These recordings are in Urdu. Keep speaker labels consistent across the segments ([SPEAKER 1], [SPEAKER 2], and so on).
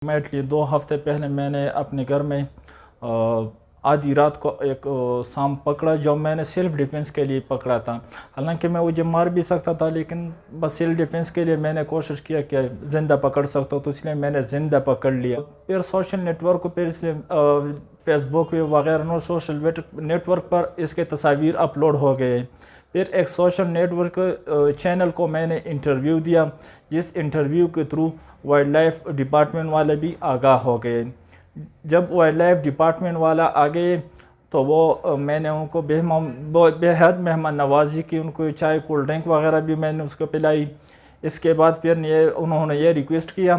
[SPEAKER 1] اپروکسیمیٹلی 2 ہفتے پہلے میں نے اپنے گھر میں آدھی رات کو ایک سانپ پکڑا جو میں نے سیلف ڈیفنس کے لیے پکڑا تھا. حالانکہ میں مجھے مار بھی سکتا تھا، لیکن بس سیلف ڈیفنس کے لیے میں نے کوشش کیا کہ زندہ پکڑ سکتا ہوں، تو اس لیے میں نے زندہ پکڑ لیا. پھر سوشل نیٹ ورک پہ فیس بک وغیرہ سوشل نیٹ ورک پر اس کے تصاویر اپلوڈ ہو گئے. پھر ایک سوشل نیٹ ورک چینل کو میں نے انٹرویو دیا، جس انٹرویو کے تھرو وائلڈ لائف ڈپارٹمنٹ والے بھی آگاہ ہو گئے. جب وائلڈ لائف ڈپارٹمنٹ والا آ گئے تو میں نے ان کو بے حد مہمان نوازی کی، ان کو چائے کولڈ ڈرنک وغیرہ بھی میں نے اس کو پلائی. اس کے بعد پھر انہوں نے یہ ریکویسٹ کیا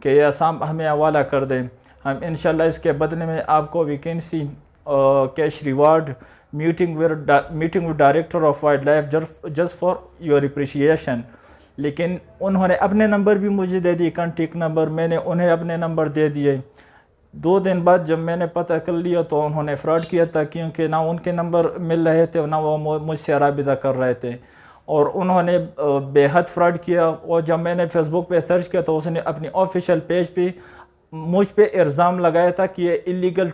[SPEAKER 1] کہ یہ سانپ ہمیں حوالہ کر دیں، ہم انشاءاللہ اس کے بدلے میں آپ کو vacancy cash reward meeting with director of wildlife just for your appreciation. لیکن انہوں نے اپنے نمبر بھی مجھے دے دی، کنٹیکٹ نمبر، میں نے انہیں اپنے نمبر دے دیے. 2 دن بعد جب میں نے پتہ کر لیا تو انہوں نے فراڈ کیا تھا، کیونکہ نہ ان کے نمبر مل رہے تھے نہ وہ مجھ سے رابطہ کر رہے تھے، اور انہوں نے بے حد فراڈ کیا. اور جب میں نے فیس بک پہ سرچ کیا تو اس نے اپنی آفیشیل پیج پہ مجھ پہ الزام لگایا تھا کہ یہ اللیگل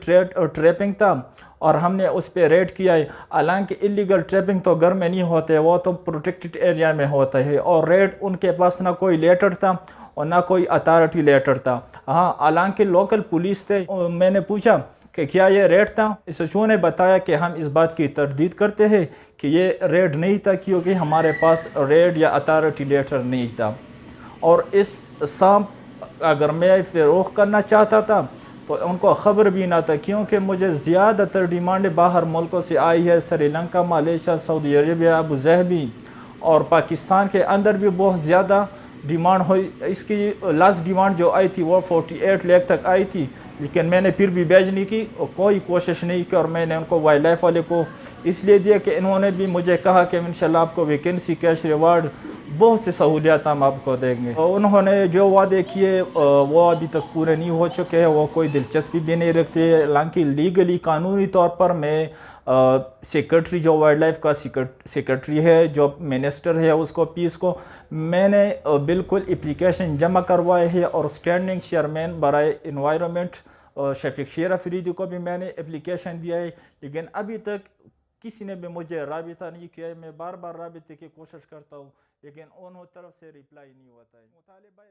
[SPEAKER 1] ٹریپنگ تھا، اور ہم نے اس پہ ریڈ کیا ہے. حالانکہ اللیگل ٹریپنگ تو گھر میں نہیں ہوتے، وہ تو پروٹیکٹڈ ایریا میں ہوتا ہے، اور ریڈ ان کے پاس نہ کوئی لیٹر تھا اور نہ کوئی اتھارٹی لیٹر تھا. ہاں، حالانکہ لوکل پولیس تھے. میں نے پوچھا کہ کیا یہ ریڈ تھا؟ اس ایچ او نے بتایا کہ ہم اس بات کی تردید کرتے ہیں کہ یہ ریڈ نہیں تھا، کیونکہ ہمارے پاس ریڈ یا اتھارٹی لیٹر نہیں تھا. اور اس سانپ اگر میں فروخت کرنا چاہتا تھا تو ان کو خبر بھی نہ تھا، کیونکہ مجھے زیادہ تر ڈیمانڈ باہر ملکوں سے آئی ہے، سری لنکا، ملیشیا، سعودی عربیہ، ابوظہبی، اور پاکستان کے اندر بھی بہت زیادہ ڈیمانڈ ہوئی. اس کی لاسٹ ڈیمانڈ جو آئی تھی وہ 48 لاکھ تک آئی تھی، لیکن میں نے پھر بھی بیچنے کی کوئی کوشش نہیں کی، اور میں نے ان کو وائلڈ لائف والے کو اس لیے دیا کہ انہوں نے بھی مجھے کہا کہ انشاءاللہ آپ کو ویکینسی، کیش ریوارڈ، بہت سی سہولیات ہم آپ کو دیں گے. انہوں نے جو وعدے کیے وہ ابھی تک پورے نہیں ہو چکے ہیں، وہ کوئی دلچسپی بھی نہیں رکھتے. حالانکہ لیگلی، قانونی طور پر میں سیکرٹری جو وائلڈ لائف کا سیکرٹری ہے، جو منسٹر ہے اس کو، پیس کو، میں نے بالکل اپلیکیشن جمع کروائے ہے، اور اسٹینڈنگ چیئرمین برائے انوائرمنٹ شفیق شیر افریدی کو بھی میں نے اپلیکیشن دیا ہے. لیکن ابھی تک کسی نے بھی مجھے رابطہ نہیں کیا ہے. میں بار بار رابطے کی کوشش کرتا ہوں، لیکن انہوں طرف سے ریپلائی نہیں ہوتا ہے. مطالبہ